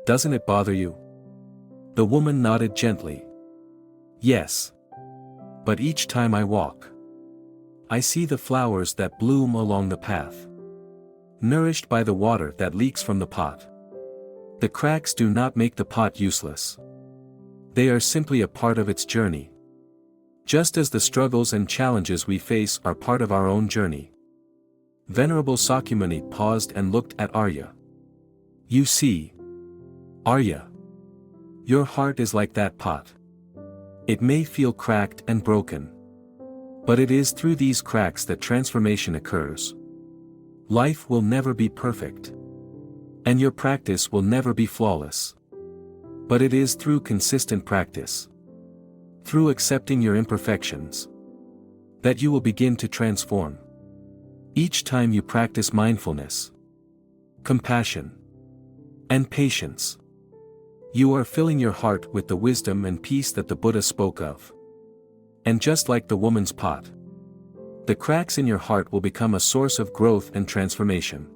"Doesn't it bother you?" The woman nodded gently. "Yes. But each time I walk, I see the flowers that bloom along the path, nourished by the water that leaks from the pot. The cracks do not make the pot useless. They are simply a part of its journey. Just as the struggles and challenges we face are part of our own journey." Venerable Sakyamuni paused and looked at Arya. "You see, Arya, your heart is like that pot. It may feel cracked and broken, but it is through these cracks that transformation occurs. Life will never be perfect, and your practice will never be flawless. But it is through consistent practice, through accepting your imperfections, that you will begin to transform. Each time you practice mindfulness, compassion, and patience, you are filling your heart with the wisdom and peace that the Buddha spoke of. And just like the woman's pot, the cracks in your heart will become a source of growth and transformation."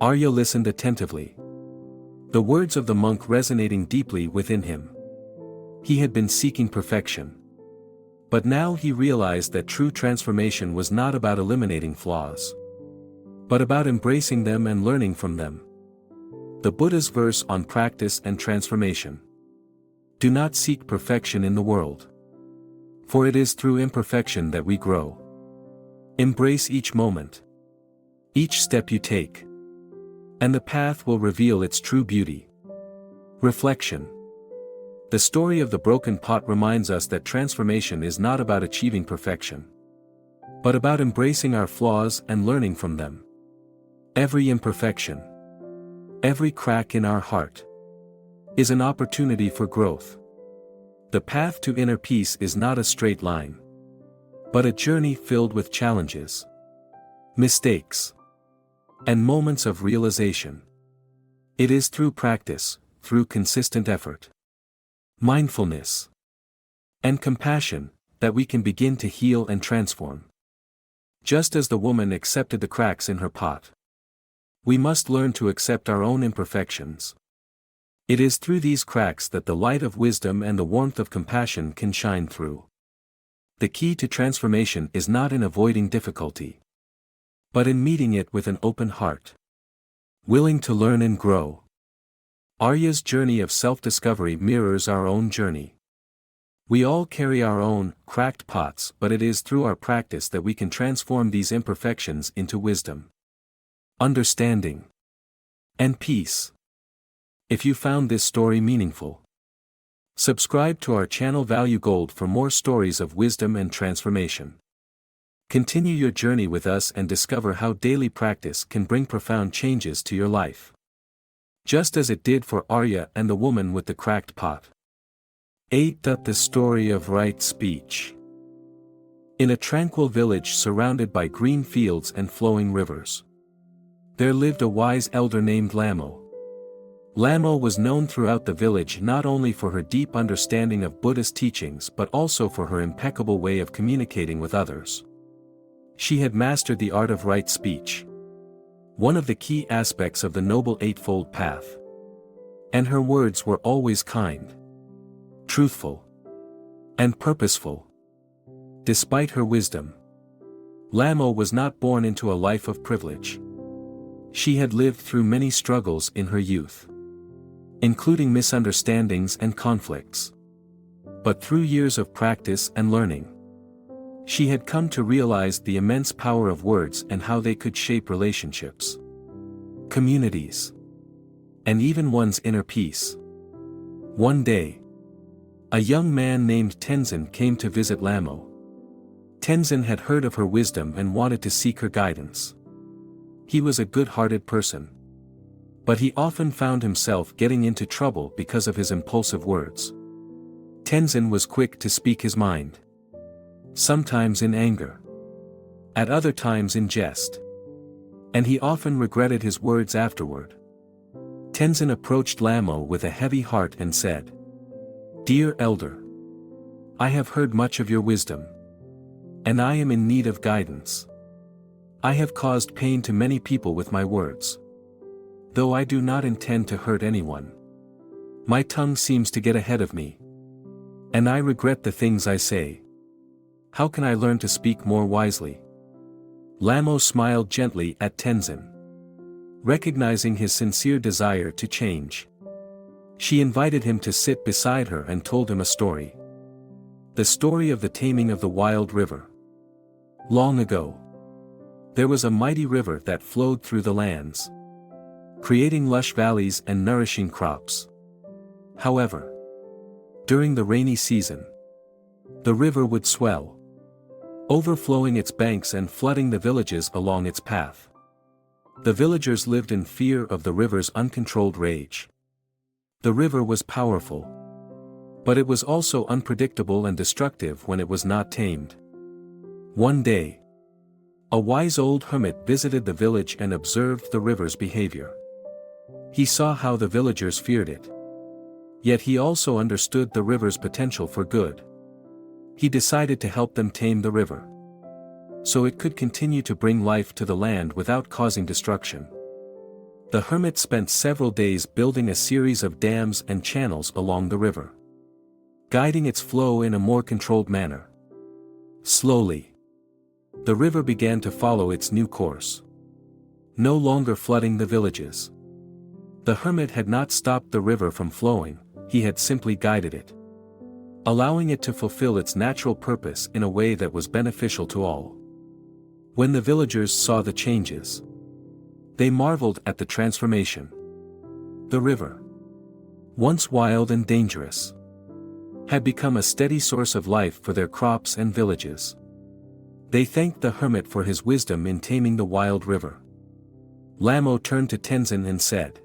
Arya listened attentively, the words of the monk resonating deeply within him. He had been seeking perfection, but now he realized that true transformation was not about eliminating flaws, but about embracing them and learning from them. The Buddha's verse on practice and transformation: "Do not seek perfection in the world, for it is through imperfection that we grow. Embrace each moment, each step you take, and the path will reveal its true beauty." Reflection. The story of the broken pot reminds us that transformation is not about achieving perfection, but about embracing our flaws and learning from them. Every imperfection, every crack in our heart, is an opportunity for growth. The path to inner peace is not a straight line, but a journey filled with challenges, mistakes, and moments of realization. It is through practice, through consistent effort, mindfulness, and compassion, that we can begin to heal and transform. Just as the woman accepted the cracks in her pot, we must learn to accept our own imperfections. It is through these cracks that the light of wisdom and the warmth of compassion can shine through. The key to transformation is not in avoiding difficulty, but in meeting it with an open heart, willing to learn and grow. Arya's journey of self-discovery mirrors our own journey. We all carry our own cracked pots, but it is through our practice that we can transform these imperfections into wisdom, understanding, and peace. If you found this story meaningful, subscribe to our channel ValueGold for more stories of wisdom and transformation. Continue your journey with us and discover how daily practice can bring profound changes to your life, just as it did for Arya and the woman with the cracked pot. 8. The Story of Right Speech. In a tranquil village surrounded by green fields and flowing rivers, there lived a wise elder named Lamo. Lamo was known throughout the village not only for her deep understanding of Buddhist teachings but also for her impeccable way of communicating with others. She had mastered the art of right speech, one of the key aspects of the Noble Eightfold Path. And her words were always kind, truthful, and purposeful. Despite her wisdom, Lamo was not born into a life of privilege. She had lived through many struggles in her youth, including misunderstandings and conflicts. But through years of practice and learning, she had come to realize the immense power of words and how they could shape relationships, communities, and even one's inner peace. One day, a young man named Tenzin came to visit Lamo. Tenzin had heard of her wisdom and wanted to seek her guidance. He was a good-hearted person, but he often found himself getting into trouble because of his impulsive words. Tenzin was quick to speak his mind, sometimes in anger, at other times in jest, and he often regretted his words afterward. Tenzin approached Lamo with a heavy heart and said, "Dear elder, I have heard much of your wisdom, and I am in need of guidance. I have caused pain to many people with my words. Though I do not intend to hurt anyone, my tongue seems to get ahead of me, and I regret the things I say. How can I learn to speak more wisely?" Lamo smiled gently at Tenzin, recognizing his sincere desire to change. She invited him to sit beside her and told him a story. The story of the taming of the wild river. Long ago, there was a mighty river that flowed through the lands, creating lush valleys and nourishing crops. However, during the rainy season, the river would swell, overflowing its banks and flooding the villages along its path. The villagers lived in fear of the river's uncontrolled rage. The river was powerful, but it was also unpredictable and destructive when it was not tamed. One day, a wise old hermit visited the village and observed the river's behavior. He saw how the villagers feared it, yet he also understood the river's potential for good. He decided to help them tame the river, so it could continue to bring life to the land without causing destruction. The hermit spent several days building a series of dams and channels along the river, guiding its flow in a more controlled manner. Slowly, the river began to follow its new course, no longer flooding the villages. The hermit had not stopped the river from flowing, he had simply guided it, allowing it to fulfill its natural purpose in a way that was beneficial to all. When the villagers saw the changes, they marveled at the transformation. The river, once wild and dangerous, had become a steady source of life for their crops and villages. They thanked the hermit for his wisdom in taming the wild river. Lamo turned to Tenzin and said,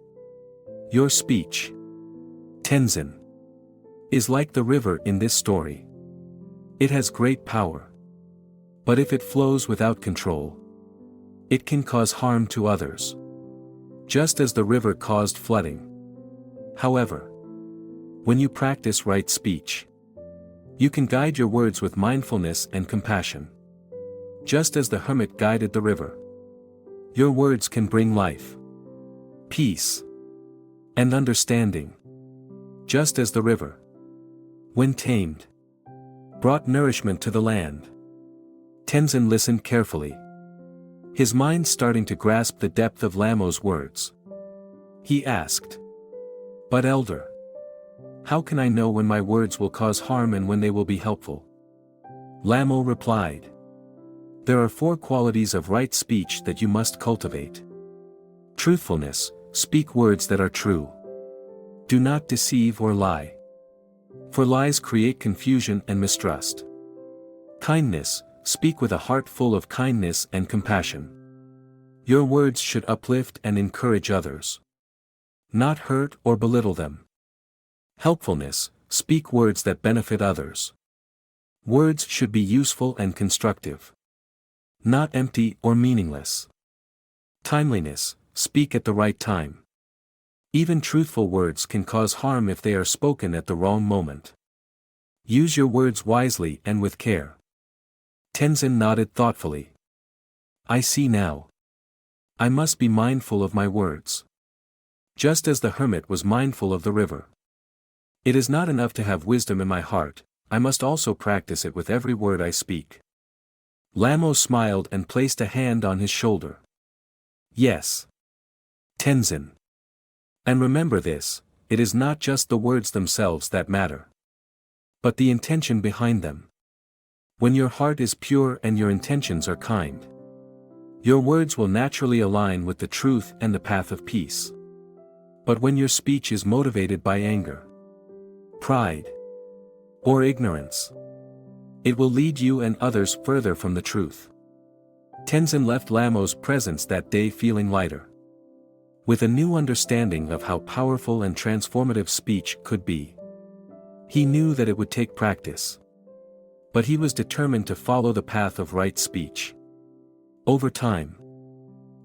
"Your speech, Tenzin, is like the river in this story. It has great power, but if it flows without control, it can cause harm to others, just as the river caused flooding. However, when you practice right speech, you can guide your words with mindfulness and compassion. Just as the hermit guided the river, your words can bring life, peace, and understanding. Just as the river, when tamed, brought nourishment to the land. Tenzin listened carefully, his mind starting to grasp the depth of Lamo's words. He asked, "But elder, how can I know when my words will cause harm and when they will be helpful?" Lamo replied, "There are 4 qualities of right speech that you must cultivate. Truthfulness, speak words that are true. Do not deceive or lie, for lies create confusion and mistrust. Kindness, speak with a heart full of kindness and compassion. Your words should uplift and encourage others, not hurt or belittle them. Helpfulness, speak words that benefit others. Words should be useful and constructive, not empty or meaningless. Timeliness, speak at the right time. Even truthful words can cause harm if they are spoken at the wrong moment. Use your words wisely and with care." Tenzin nodded thoughtfully. "I see now. I must be mindful of my words, just as the hermit was mindful of the river. It is not enough to have wisdom in my heart, I must also practice it with every word I speak." Lamo smiled and placed a hand on his shoulder. "Yes, Tenzin. And remember this, it is not just the words themselves that matter, but the intention behind them. When your heart is pure and your intentions are kind, your words will naturally align with the truth and the path of peace. But when your speech is motivated by anger, pride, or ignorance, it will lead you and others further from the truth." Tenzin left Lamo's presence that day feeling lighter, with a new understanding of how powerful and transformative speech could be. He knew that it would take practice, but he was determined to follow the path of right speech. Over time,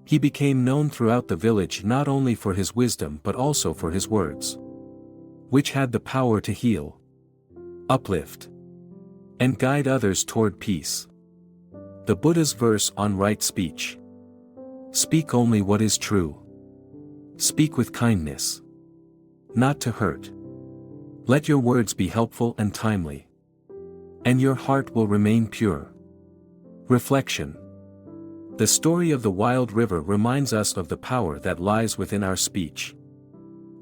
he became known throughout the village not only for his wisdom but also for his words, which had the power to heal, uplift, and guide others toward peace. The Buddha's verse on right speech: "Speak only what is true. Speak with kindness, not to hurt. Let your words be helpful and timely, and your heart will remain pure." Reflection. The story of the wild river reminds us of the power that lies within our speech.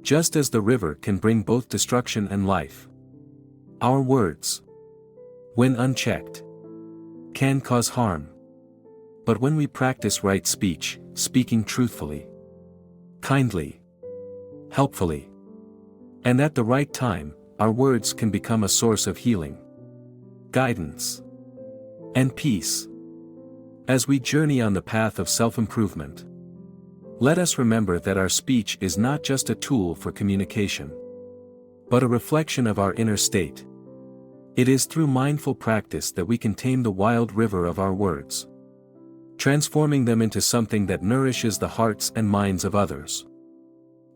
Just as the river can bring both destruction and life, our words, when unchecked, can cause harm. But when we practice right speech, speaking truthfully, kindly, helpfully, and at the right time, our words can become a source of healing, guidance, and peace. As we journey on the path of self-improvement, let us remember that our speech is not just a tool for communication, but a reflection of our inner state. It is through mindful practice that we can tame the wild river of our words, transforming them into something that nourishes the hearts and minds of others.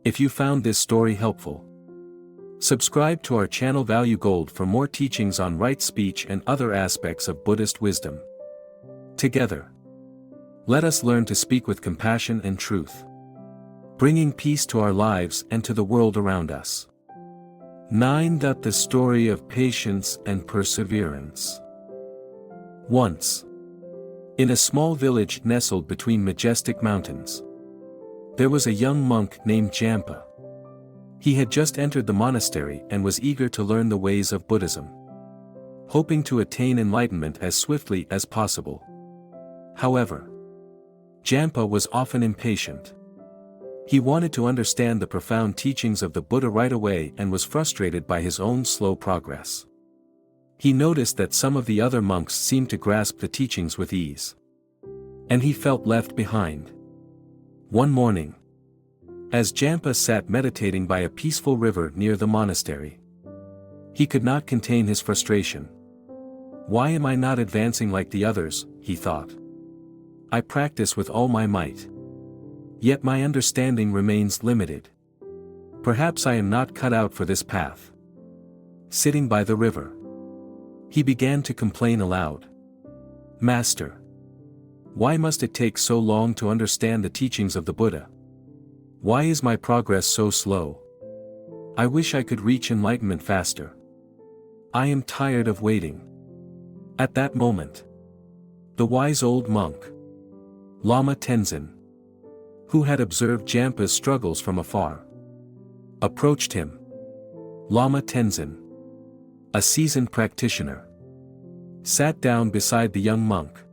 If you found this story helpful, subscribe to our channel ValueGold for more teachings on right speech and other aspects of Buddhist wisdom. Together, let us learn to speak with compassion and truth, bringing peace to our lives and to the world around us. 9. The story of patience and perseverance. Once, in a small village nestled between majestic mountains, there was a young monk named Jampa. He had just entered the monastery and was eager to learn the ways of Buddhism, hoping to attain enlightenment as swiftly as possible. However, Jampa was often impatient. He wanted to understand the profound teachings of the Buddha right away and was frustrated by his own slow progress. He noticed that some of the other monks seemed to grasp the teachings with ease, and he felt left behind. One morning, as Jampa sat meditating by a peaceful river near the monastery, he could not contain his frustration. "Why am I not advancing like the others?" he thought. "I practice with all my might, yet my understanding remains limited. Perhaps I am not cut out for this path." Sitting by the river, he began to complain aloud. "Master, why must it take so long to understand the teachings of the Buddha? Why is my progress so slow? I wish I could reach enlightenment faster. I am tired of waiting." At that moment, the wise old monk, Lama Tenzin, who had observed Jampa's struggles from afar, approached him. Lama Tenzin, a seasoned practitioner, sat down beside the young monk,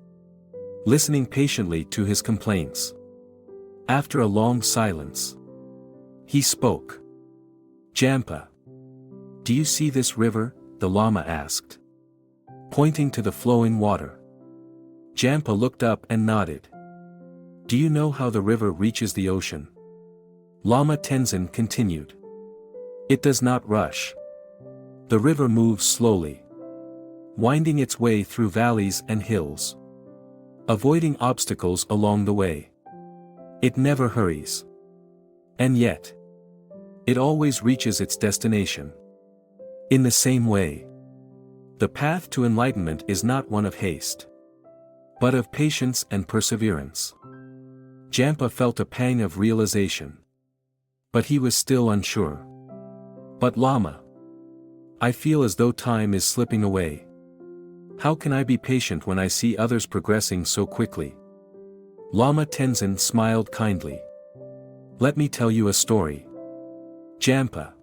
listening patiently to his complaints. After a long silence, he spoke. "Jampa, do you see this river?" the Lama asked, pointing to the flowing water. Jampa looked up and nodded. "Do you know how the river reaches the ocean?" Lama Tenzin continued. "It does not rush. The river moves slowly, winding its way through valleys and hills, avoiding obstacles along the way. It never hurries. And yet, it always reaches its destination. In the same way, the path to enlightenment is not one of haste, but of patience and perseverance." Jampa felt a pang of realization. But he was still unsure. "But Lama, I feel as though time is slipping away. How can I be patient when I see others progressing so quickly?" Lama Tenzin smiled kindly. "Let me tell you a story, Jampa.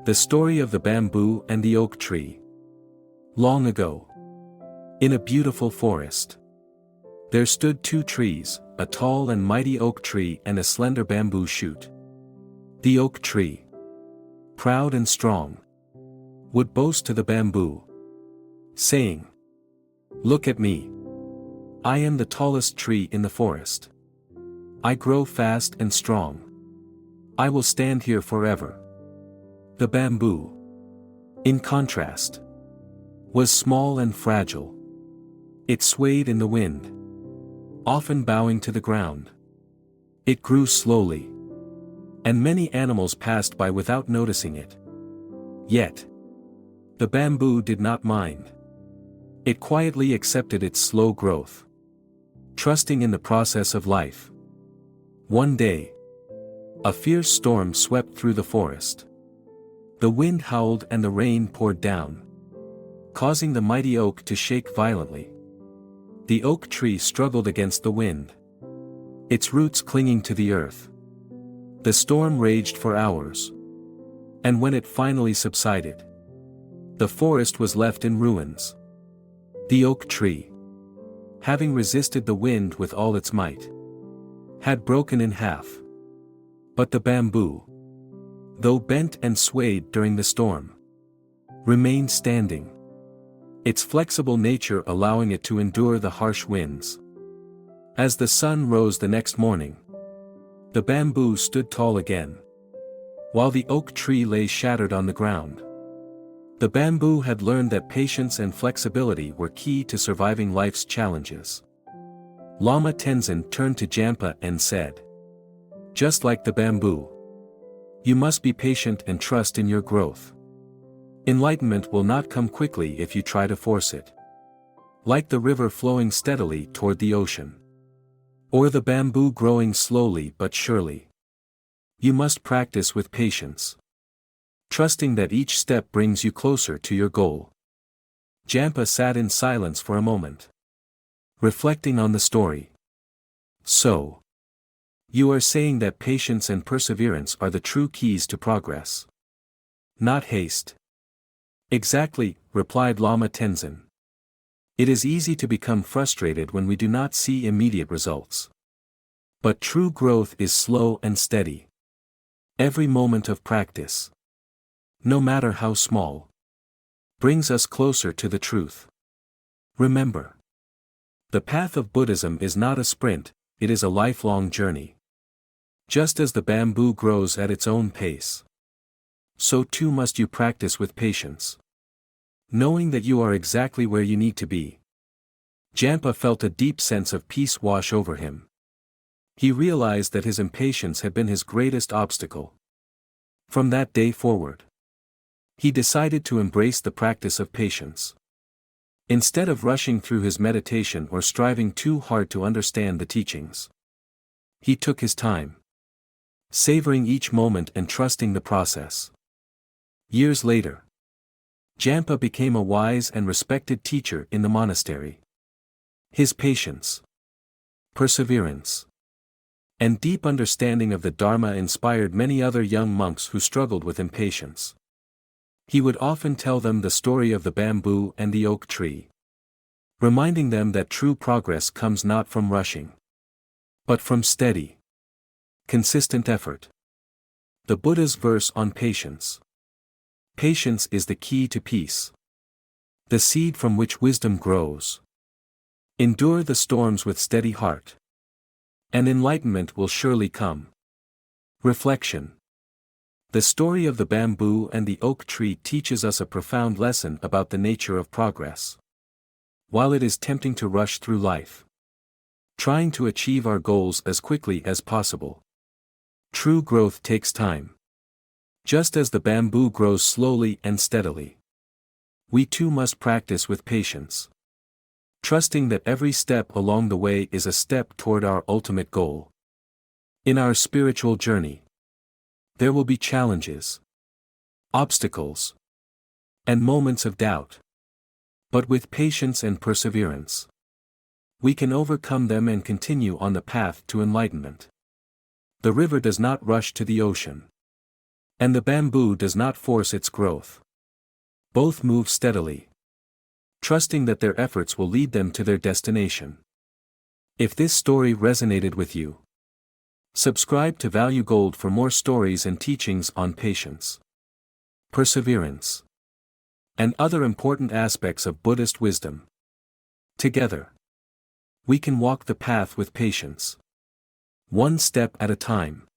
The story of the bamboo and the oak tree. Long ago, in a beautiful forest, there stood two trees, a tall and mighty oak tree and a slender bamboo shoot. The oak tree, proud and strong, would boast to the bamboo, saying, 'Look at me. I am the tallest tree in the forest. I grow fast and strong. I will stand here forever.' The bamboo, in contrast, was small and fragile. It swayed in the wind, often bowing to the ground. It grew slowly, and many animals passed by without noticing it. Yet, the bamboo did not mind. It quietly accepted its slow growth, trusting in the process of life. One day, a fierce storm swept through the forest. The wind howled and the rain poured down, causing the mighty oak to shake violently. The oak tree struggled against the wind, its roots clinging to the earth. The storm raged for hours, and when it finally subsided, the forest was left in ruins. The oak tree, having resisted the wind with all its might, had broken in half. But the bamboo, though bent and swayed during the storm, remained standing, its flexible nature allowing it to endure the harsh winds. As the sun rose the next morning, the bamboo stood tall again, while the oak tree lay shattered on the ground. The bamboo had learned that patience and flexibility were key to surviving life's challenges. Lama Tenzin turned to Jampa and said, "Just like the bamboo, you must be patient and trust in your growth. Enlightenment will not come quickly if you try to force it. Like the river flowing steadily toward the ocean, or the bamboo growing slowly but surely. You must practice with patience, trusting that each step brings you closer to your goal." Jampa sat in silence for a moment, reflecting on the story. "So, you are saying that patience and perseverance are the true keys to progress, not haste?" "Exactly," replied Lama Tenzin. "It is easy to become frustrated when we do not see immediate results. But true growth is slow and steady. Every moment of practice, no matter how small, brings us closer to the truth. Remember, the path of Buddhism is not a sprint, it is a lifelong journey. Just as the bamboo grows at its own pace, so too must you practice with patience, knowing that you are exactly where you need to be." Jampa felt a deep sense of peace wash over him. He realized that his impatience had been his greatest obstacle. From that day forward, he decided to embrace the practice of patience. Instead of rushing through his meditation or striving too hard to understand the teachings, he took his time, savoring each moment and trusting the process. Years later, Jampa became a wise and respected teacher in the monastery. His patience, perseverance, and deep understanding of the Dharma inspired many other young monks who struggled with impatience. He would often tell them the story of the bamboo and the oak tree, reminding them that true progress comes not from rushing, but from steady, consistent effort. The Buddha's verse on patience. Patience is the key to peace, the seed from which wisdom grows. Endure the storms with steady heart, and enlightenment will surely come. Reflection. The story of the bamboo and the oak tree teaches us a profound lesson about the nature of progress. While it is tempting to rush through life, trying to achieve our goals as quickly as possible, true growth takes time. Just as the bamboo grows slowly and steadily, we too must practice with patience, trusting that every step along the way is a step toward our ultimate goal. In our spiritual journey, there will be challenges, obstacles, and moments of doubt. But with patience and perseverance, we can overcome them and continue on the path to enlightenment. The river does not rush to the ocean, and the bamboo does not force its growth. Both move steadily, trusting that their efforts will lead them to their destination. If this story resonated with you, subscribe to ValueGold for more stories and teachings on patience, perseverance, and other important aspects of Buddhist wisdom. Together, we can walk the path with patience, one step at a time.